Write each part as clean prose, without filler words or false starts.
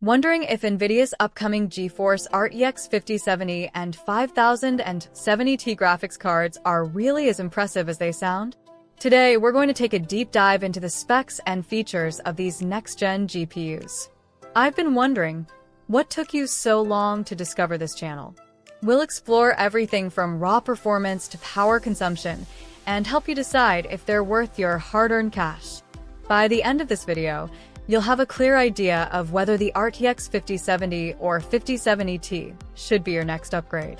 Wondering if NVIDIA's upcoming GeForce RTX 5070 and 5070 graphics cards are really as impressive as they sound? Today, we're going to take a deep dive into the specs and features of these next-gen GPUs. I've been wondering, what took you so long to discover this channel? We'll explore everything from raw performance to power consumption and help you decide if they're worth your hard-earned cash. By the end of this video, you'll have a clear idea of whether the RTX 5070 or 5070 Ti should be your next upgrade.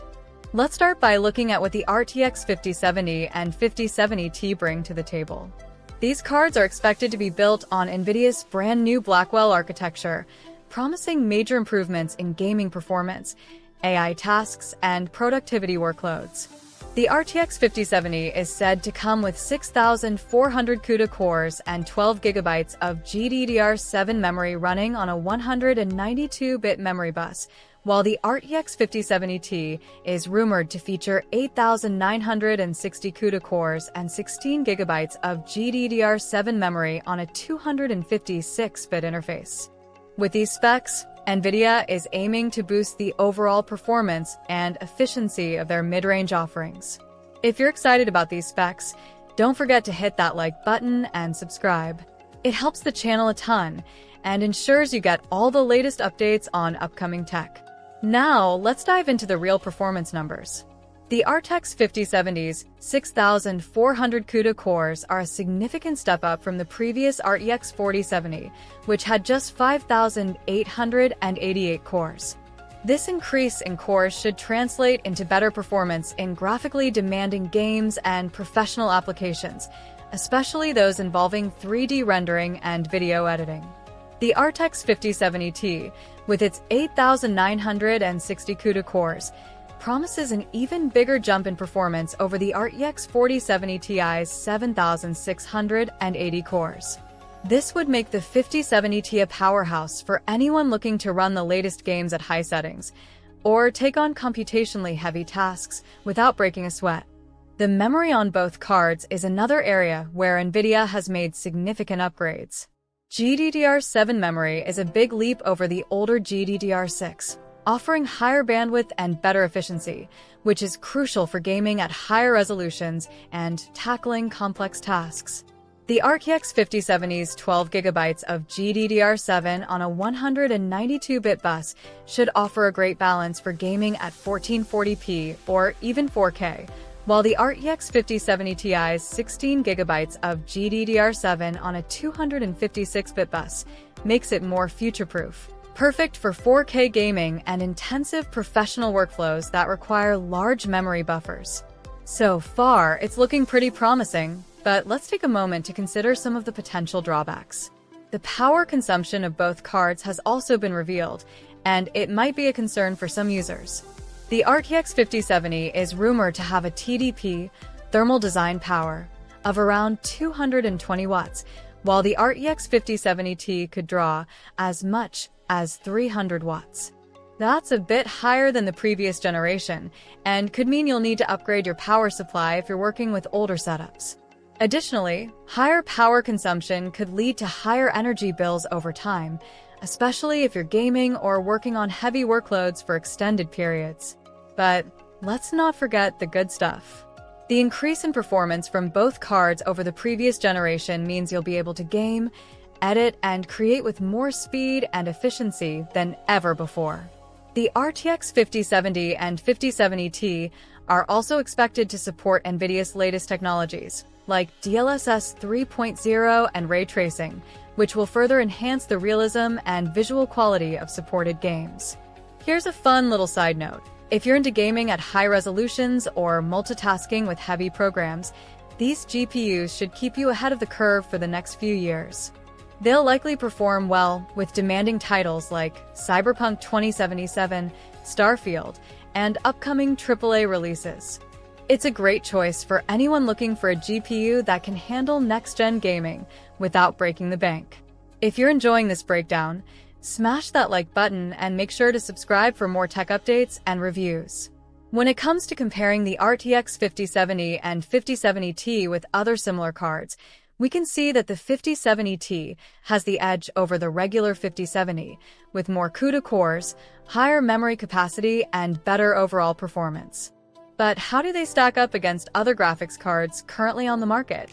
Let's start by looking at what the RTX 5070 and 5070 Ti bring to the table. These cards are expected to be built on NVIDIA's brand new Blackwell architecture, promising major improvements in gaming performance, AI tasks, and productivity workloads. The RTX 5070 is said to come with 6,400 CUDA cores and 12 GB of GDDR7 memory running on a 192-bit memory bus, while the RTX 5070 Ti is rumored to feature 8,960 CUDA cores and 16 GB of GDDR7 memory on a 256-bit interface. With these specs, NVIDIA is aiming to boost the overall performance and efficiency of their mid-range offerings. If you're excited about these specs, don't forget to hit that like button and subscribe. It helps the channel a ton and ensures you get all the latest updates on upcoming tech. Now, let's dive into the real performance numbers. The RTX 5070's 6,400 CUDA cores are a significant step up from the previous RTX 4070, which had just 5,888 cores. This increase in cores should translate into better performance in graphically demanding games and professional applications, especially those involving 3D rendering and video editing. The RTX 5070 Ti, with its 8,960 CUDA cores, promises an even bigger jump in performance over the RTX 4070 Ti's 7,680 cores. This would make the 5070 Ti a powerhouse for anyone looking to run the latest games at high settings, or take on computationally heavy tasks without breaking a sweat. The memory on both cards is another area where NVIDIA has made significant upgrades. GDDR7 memory is a big leap over the older GDDR6, offering higher bandwidth and better efficiency, which is crucial for gaming at higher resolutions and tackling complex tasks. The RTX 5070's 12 GB of GDDR7 on a 192-bit bus should offer a great balance for gaming at 1440p or even 4K, while the RTX 5070 Ti's 16 GB of GDDR7 on a 256-bit bus makes it more future-proof. Perfect for 4K gaming and intensive professional workflows that require large memory buffers. So far, it's looking pretty promising, but let's take a moment to consider some of the potential drawbacks. The power consumption of both cards has also been revealed, and it might be a concern for some users. The RTX 5070 is rumored to have a TDP, thermal design power, of around 220 watts, while the RTX 5070 Ti could draw as much as 300 watts. That's a bit higher than the previous generation, and could mean you'll need to upgrade your power supply if you're working with older setups. Additionally, higher power consumption could lead to higher energy bills over time, especially if you're gaming or working on heavy workloads for extended periods. But let's not forget the good stuff. The increase in performance from both cards over the previous generation means you'll be able to game, edit, and create with more speed and efficiency than ever before. The RTX 5070 and 5070 Ti are also expected to support NVIDIA's latest technologies, like DLSS 3.0 and ray tracing, which will further enhance the realism and visual quality of supported games. Here's a fun little side note. If you're into gaming at high resolutions or multitasking with heavy programs, these GPUs should keep you ahead of the curve for the next few years. They'll likely perform well with demanding titles like Cyberpunk 2077, Starfield, and upcoming AAA releases. It's a great choice for anyone looking for a GPU that can handle next-gen gaming without breaking the bank. If you're enjoying this breakdown, smash that like button and make sure to subscribe for more tech updates and reviews. When it comes to comparing the RTX 5070 and 5070 Ti with other similar cards, we can see that the 5070 Ti has the edge over the regular 5070, with more CUDA cores, higher memory capacity, and better overall performance. But how do they stack up against other graphics cards currently on the market?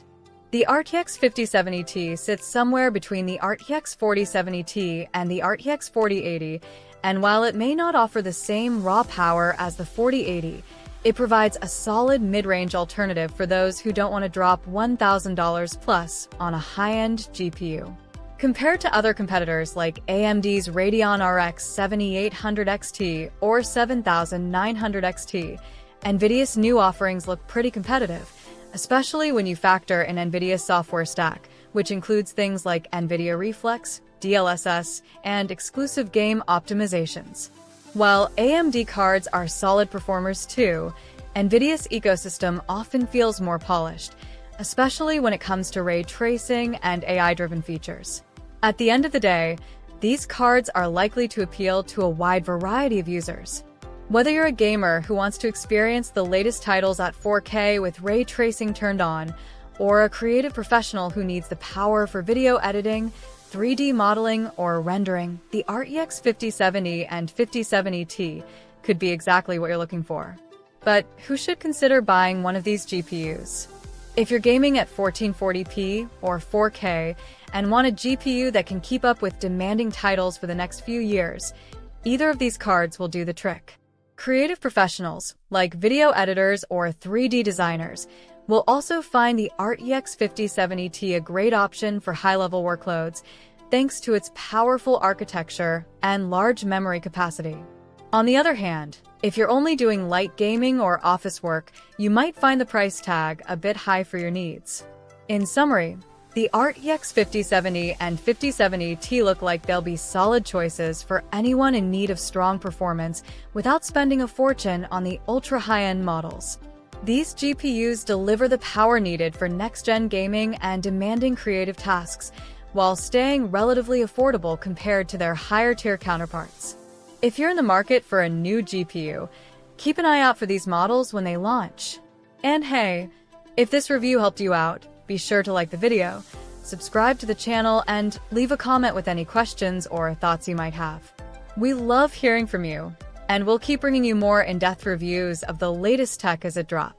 The RTX 5070 Ti sits somewhere between the RTX 4070 Ti and the RTX 4080, and while it may not offer the same raw power as the 4080, it provides a solid mid-range alternative for those who don't want to drop $1,000 plus on a high-end GPU. Compared to other competitors like AMD's Radeon RX 7800 XT or 7900 XT, NVIDIA's new offerings look pretty competitive, especially when you factor in NVIDIA's software stack, which includes things like NVIDIA Reflex, DLSS, and exclusive game optimizations. While AMD cards are solid performers too, NVIDIA's ecosystem often feels more polished, especially when it comes to ray tracing and AI-driven features. At the end of the day, these cards are likely to appeal to a wide variety of users. Whether you're a gamer who wants to experience the latest titles at 4K with ray tracing turned on, or a creative professional who needs the power for video editing, 3D modeling, or rendering, the RTX 5070 and 5070 Ti could be exactly what you're looking for. But who should consider buying one of these GPUs? If you're gaming at 1440p or 4K and want a GPU that can keep up with demanding titles for the next few years, either of these cards will do the trick. Creative professionals, like video editors or 3D designers, will also find the RTX 5070 Ti a great option for high-level workloads, thanks to its powerful architecture and large memory capacity. On the other hand, if you're only doing light gaming or office work, you might find the price tag a bit high for your needs. In summary, the RTX 5070 and 5070 Ti look like they'll be solid choices for anyone in need of strong performance without spending a fortune on the ultra-high-end models. These GPUs deliver the power needed for next-gen gaming and demanding creative tasks, while staying relatively affordable compared to their higher-tier counterparts. If you're in the market for a new GPU, keep an eye out for these models when they launch. And hey, if this review helped you out, be sure to like the video, subscribe to the channel, and leave a comment with any questions or thoughts you might have. We love hearing from you, and we'll keep bringing you more in-depth reviews of the latest tech as it drops.